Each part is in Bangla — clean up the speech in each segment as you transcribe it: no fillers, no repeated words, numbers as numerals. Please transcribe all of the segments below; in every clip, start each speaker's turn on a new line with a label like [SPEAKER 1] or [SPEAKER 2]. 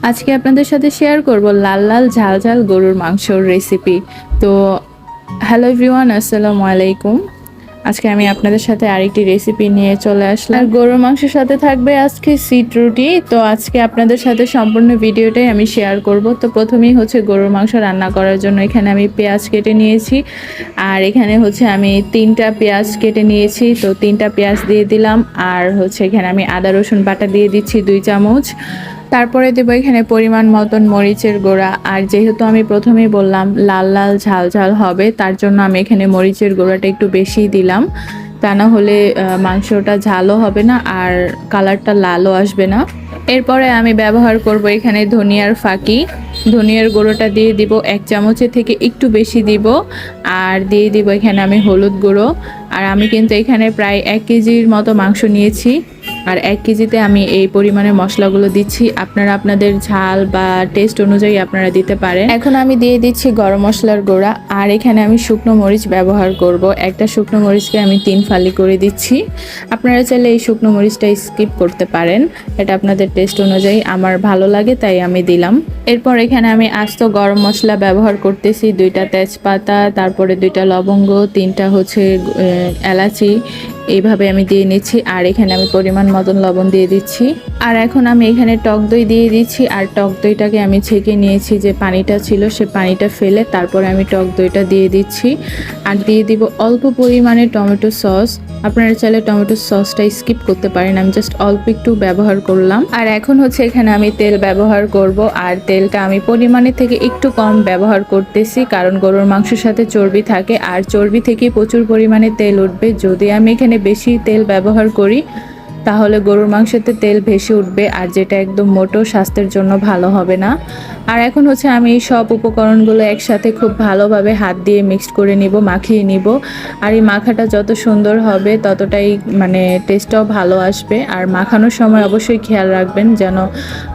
[SPEAKER 1] আজকে আপনাদের সাথে শেয়ার করব লাল লাল ঝাল ঝাল গরুর মাংসর রেসিপি। তো হ্যালো এভরিওয়ান, আসসালামু আলাইকুম। আজকে আমি আপনাদের সাথে আরেকটি রেসিপি নিয়ে চলে আসলাম। আর গরুর মাংসের সাথে থাকবে আজকে সিট রুটি। তো আজকে আপনাদের সাথে সম্পূর্ণ ভিডিওটাই আমি শেয়ার করব। তো প্রথমেই হচ্ছে গরুর মাংস রান্না করার জন্য এখানে আমি পেঁয়াজ কেটে নিয়েছি। আর এখানে হচ্ছে আমি 3টা পেঁয়াজ কেটে নিয়েছি। তো 3টা পেঁয়াজ দিয়ে দিলাম। আর হচ্ছে এখানে আমি আদা রসুন বাটা দিয়ে দিচ্ছি 2 চামচ। তারপরে দেবো এখানে পরিমাণ মতন মরিচের গুঁড়া। আর যেহেতু আমি প্রথমেই বললাম লাল লাল ঝাল ঝাল হবে, তার জন্য আমি এখানে মরিচের গুঁড়াটা একটু বেশি দিলাম। তা না হলে মাংসটা ঝালও হবে না আর কালারটা লালও আসবে না। এরপরে আমি ব্যবহার করব এখানে ধনিয়ার ফাঁকি। ধনিয়ার গুঁড়োটা দিয়ে দিব 1 চামচের থেকে একটু বেশি দিব। আর দিয়ে দিব এখানে আমি হলুদ গুঁড়ো। আর আমি কিন্তু এখানে প্রায় 1 কেজির মতো মাংস নিয়েছি। আর 1 কেজিতে আমি এই পরিমাণে মশলাগুলো দিচ্ছি। আপনারা আপনাদের ঝাল বা টেস্ট অনুযায়ী আপনারা দিতে পারেন। এখন আমি দিয়ে দিচ্ছি গরম মশলার গুঁড়া। আর এখানে আমি শুকনো মরিচ ব্যবহার করব। একটা শুকনো মরিচকে আমি 3 ফালি করে দিচ্ছি। আপনারা চাইলে এই শুকনো মরিচটা স্কিপ করতে পারেন, এটা আপনাদের টেস্ট অনুযায়ী। আমার ভালো লাগে তাই আমি দিলাম। এরপর এখানে আমি আস্ত গরম মশলা ব্যবহার করতেছি, 2টা তেজপাতা, তারপরে 2টা লবঙ্গ, 3টা হচ্ছে এলাচি, এইভাবে আমি দিয়ে নিচ্ছি। আর এখানে আমি পরিমাণ মতন লবণ দিয়ে দিচ্ছি। আর এখন আমি এখানে টক দই দিয়ে দিচ্ছি। আর টক দইটাকে আমি ছেঁকে নিয়েছি, যে পানিটা ছিল সে পানিটা ফেলে তারপরে আমি টক দইটা দিয়ে দিচ্ছি। আর দিয়ে দিব অল্প পরিমাণে টমেটো সস। আপনারা চাইলে টমেটো সসটা স্কিপ করতে পারেন, আমি জাস্ট অল্প একটু ব্যবহার করলাম। আর এখন হচ্ছে এখানে আমি তেল ব্যবহার করব। আর তেলটা আমি পরিমাণের থেকে একটু কম ব্যবহার করতেছি, কারণ গরুর মাংসের সাথে চর্বি থাকে আর চর্বি থেকে প্রচুর পরিমাণে তেল উঠবে। যদি আমি এখানে বেশি তেল ব্যবহার করি তাহলে গরুর মাংসতে তেল ভেসে উঠবে, আর যেটা একদম মোটেও স্বাস্থ্যের জন্য ভালো হবে না। আর এখন হচ্ছে আমি এই সব উপকরণগুলো একসাথে খুব ভালোভাবে হাত দিয়ে মিক্সড করে নিব, মাখিয়ে নিব। আর এই মাখাটা যত সুন্দর হবে ততটাই মানে টেস্টটাও ভালো আসবে। আর মাখানোর সময় অবশ্যই খেয়াল রাখবেন যেন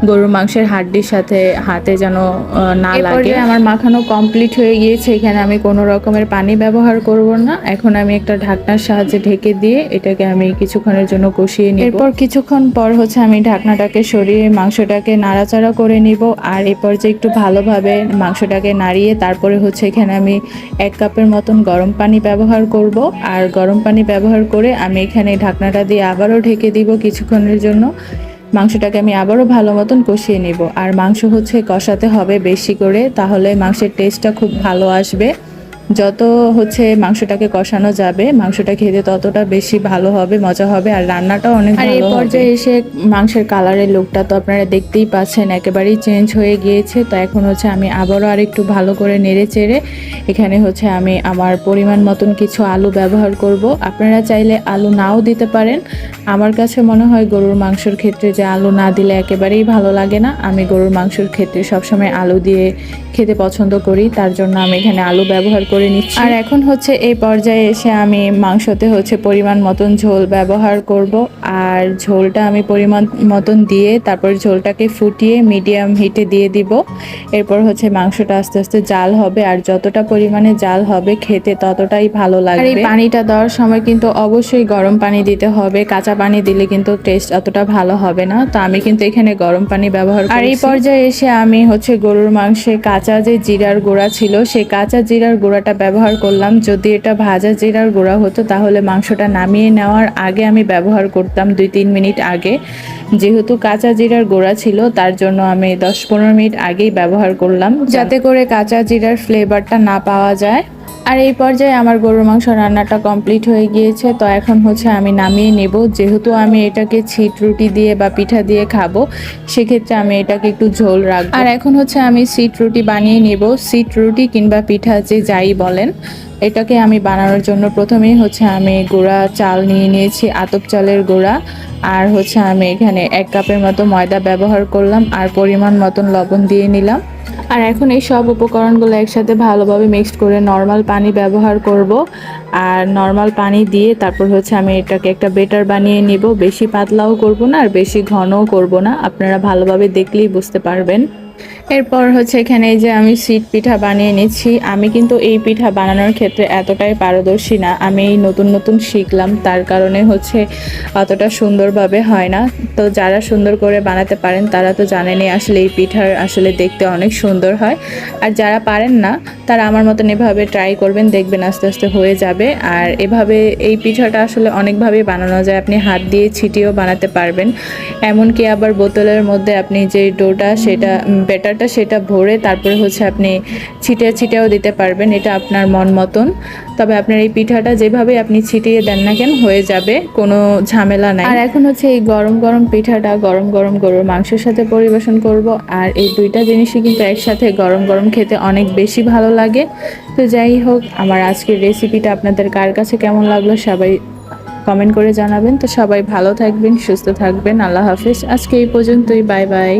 [SPEAKER 1] গরুর মাংসের হাড্ডির সাথে হাতে যেন না লাগে। আমার মাখানো কমপ্লিট হয়ে গিয়েছে। এখানে আমি কোনো রকমের পানি ব্যবহার করব না। এখন আমি একটা ঢাকনার সাহায্যে ঢেকে দিয়ে এটাকে আমি কিছুক্ষণের জন্য কষিয়ে নিব। এরপর কিছুক্ষণ পর হচ্ছে আমি ঢাকনাটাকে সরিয়ে মাংসটাকে নাড়াচাড়া করে নিব। আর এরপর যে একটু ভালোভাবে মাংসটাকে নাড়িয়ে তারপরে হচ্ছে এখানে আমি 1 কাপের মতন গরম পানি ব্যবহার করব। আর গরম পানি ব্যবহার করে আমি এখানে ঢাকনাটা দিয়ে আবারও ঢেকে দিব কিছুক্ষণের জন্য। মাংসটাকে আমি আবারও ভালো মতন কষিয়ে নিব। আর মাংস হচ্ছে কষাতে হবে বেশি করে, তাহলে মাংসের টেস্টটা খুব ভালো আসবে। যত হচ্ছে মাংসটাকে কষানো যাবে মাংসটা খেতে ততটা বেশি ভালো হবে, মজা হবে, আর রান্নাটাও অনেক ভালো হবে। আর এই পর্যায়ে এসে মাংসের কালারের লুকটা তো আপনারা দেখতেই পাচ্ছেন, একেবারেই চেঞ্জ হয়ে গিয়েছে। তো এখন হচ্ছে আমি আবারও আর একটু ভালো করে নেড়ে চেড়ে এখানে হচ্ছে আমি আমার পরিমাণ মতন কিছু আলু ব্যবহার করব। আপনারা চাইলে আলু নাও দিতে পারেন। আমার কাছে মনে হয় গরুর মাংসের ক্ষেত্রে যে আলু না দিলে একেবারেই ভালো লাগে না। আমি গরুর মাংসের ক্ষেত্রে সবসময় আলু দিয়ে খেতে পছন্দ করি, তার জন্য আমি এখানে আলু ব্যবহার করে নিচ্ছি। আর এখন হচ্ছে এই পর্যায়ে এসে আমি মাংসতে হচ্ছে পরিমাণ মতন ঝোল ব্যবহার করব। আর ঝোলটা আমি পরিমাণ মতন দিয়ে তারপর ঝোলটাকে ফুটিয়ে মিডিয়াম হিটে দিয়ে দিব। এরপর হচ্ছে মাংসটা আস্তে আস্তে জাল হবে, আর যতটা পরিমাণে জাল হবে খেতে ততটাই ভালো লাগবে। আর এই পানিটা দেওয়ার সময় কিন্তু অবশ্যই গরম পানি দিতে হবে, কাঁচা পানি দিলে কিন্তু টেস্ট অতটা ভালো হবে না। তো আমি কিন্তু এখানে গরম পানি ব্যবহার করেছি। আর এই পর্যায়ে এসে আমি হচ্ছে গরুর মাংসে কাঁচা যে জিরার গুঁড়া ছিল সেই কাঁচা জিরার গুঁড়াটা ব্যবহার করলাম। যদি এটা ভাজা জিরার গুঁড়া হতো তাহলে মাংসটা নামিয়ে নেওয়ার আগে আমি ব্যবহার করতাম, 2-3 মিনিট আগে। যেহেতু কাঁচা জিরার গুঁড়া ছিল তার জন্য আমি 10-15 মিনিট আগেই ব্যবহার করলাম, যাতে করে কাঁচা জিরার ফ্লেভারটা না পাওয়া যায়। আর এই পর্যায়ে আমার গরুর মাংস রান্নাটা কমপ্লিট হয়ে গিয়েছে। তো এখন হচ্ছে আমি নামিয়ে নেব। যেহেতু আমি এটাকে ছিট রুটি দিয়ে বা পিঠা দিয়ে খাবো, সেক্ষেত্রে আমি এটাকে একটু ঝোল রাখবো। আর এখন হচ্ছে আমি সিট রুটি বানিয়ে নেব। সিট রুটি কিংবা পিঠা যে যাই বলেন, এটাকে আমি বানানোর জন্য প্রথমেই হচ্ছে আমি গুঁড়া চাল নিয়ে নিয়েছি, আতপ চালের গুঁড়া। আর হচ্ছে আমি এখানে 1 কাপের মতো ময়দা ব্যবহার করলাম আর পরিমাণ মতন লবণ দিয়ে নিলাম। আর এখন এই সব উপকরণগুলো একসাথে ভালোভাবে মিক্সড করে নর্মাল পানি ব্যবহার করব। আর নর্মাল পানি দিয়ে তারপর হচ্ছে আমি এটাকে একটা বেটার বানিয়ে নিব। বেশি পাতলাও করব না আর বেশি ঘনও করব না, আপনারা ভালোভাবে দেখলেই বুঝতে পারবেন। এরপর হচ্ছে এখানে এই যে আমি সিট পিঠা বানিয়ে নিচ্ছি। আমি কিন্তু এই পিঠা বানানোর ক্ষেত্রে এতটাই পারদর্শী না, আমি নতুন নতুন শিখলাম, তার কারণে হচ্ছে অতটা সুন্দরভাবে হয় না। তো যারা সুন্দর করে বানাতে পারেন তারা তো জানেনই আসলে এই পিঠার আসলে দেখতে অনেক সুন্দর হয়। আর যারা পারেন না তারা আমার মতন এভাবে ট্রাই করবেন, দেখবেন আস্তে আস্তে হয়ে যাবে। আর এভাবে এই পিঠাটা আসলে অনেকভাবেই বানানো যায়, আপনি হাত দিয়ে ছিটিয়েও বানাতে পারবেন, এমনকি আবার বোতলের মধ্যে আপনি যে ডোটা সেটা ব্যাটারটা সেটা ভরে তারপরে হচ্ছে আপনি ছিটিয়ে ছিটিয়েও দিতে পারবেন, এটা আপনার মন মতন। তবে আপনার এই পিঠাটা যেভাবে আপনি ছিটিয়ে দেন না কেন হয়ে যাবে, কোনো ঝামেলা নাই। আর এখন হচ্ছে এই গরম গরম পিঠাটা গরম গরম গরুর মাংসের সাথে পরিবেশন করব। আর এই দুইটা জিনিসই কিন্তু একসাথে গরম গরম খেতে অনেক বেশি ভালো লাগে। তো যাই হোক, আমার আজকের রেসিপিটা আপনাদের কার কাছে কেমন লাগলো সবাই কমেন্ট করে জানাবেন। তো সবাই ভালো থাকবেন, সুস্থ থাকবেন, আল্লাহ হাফেজ। আজকে এই পর্যন্তই, বাই বাই।